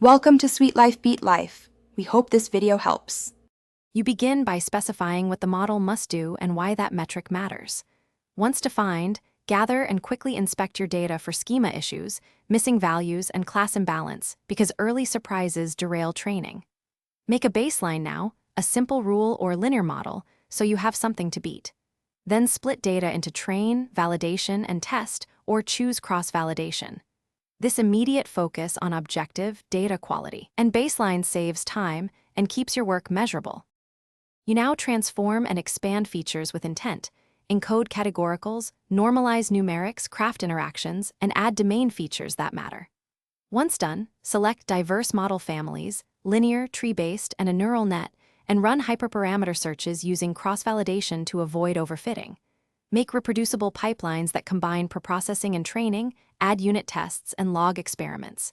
Welcome to Sweet Life Beat Life. We hope this video helps. You begin by specifying what the model must do and why that metric matters. Once defined, gather and quickly inspect your data for schema issues, missing values, and class imbalance, because early surprises derail training. Make a baseline now, a simple rule or linear model, so you have something to beat. Then split data into train, validation, and test, or choose cross-validation. This immediate focus on objective data quality and baseline saves time and keeps your work measurable. You now transform and expand features with intent, encode categoricals, normalize numerics, craft interactions, and add domain features that matter. Once done, select diverse model families, linear, tree-based, and a neural net, and run hyperparameter searches using cross-validation to avoid overfitting. Make reproducible pipelines that combine preprocessing and training, add unit tests, and log experiments.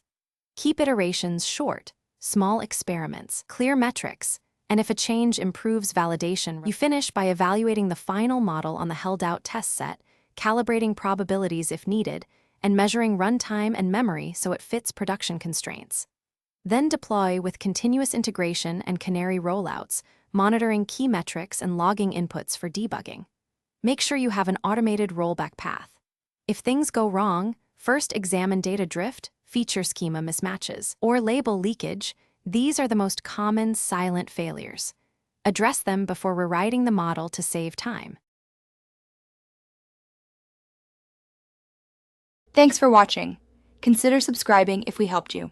Keep iterations short, small experiments, clear metrics, and if a change improves validation, you finish by evaluating the final model on the held-out test set, calibrating probabilities if needed, and measuring runtime and memory so it fits production constraints. Then deploy with continuous integration and canary rollouts, monitoring key metrics and logging inputs for debugging. Make sure you have an automated rollback path. If things go wrong, first examine data drift, feature schema mismatches, or label leakage. These are the most common silent failures. Address them before rewriting the model to save time. Thanks for watching. Consider subscribing if we helped you.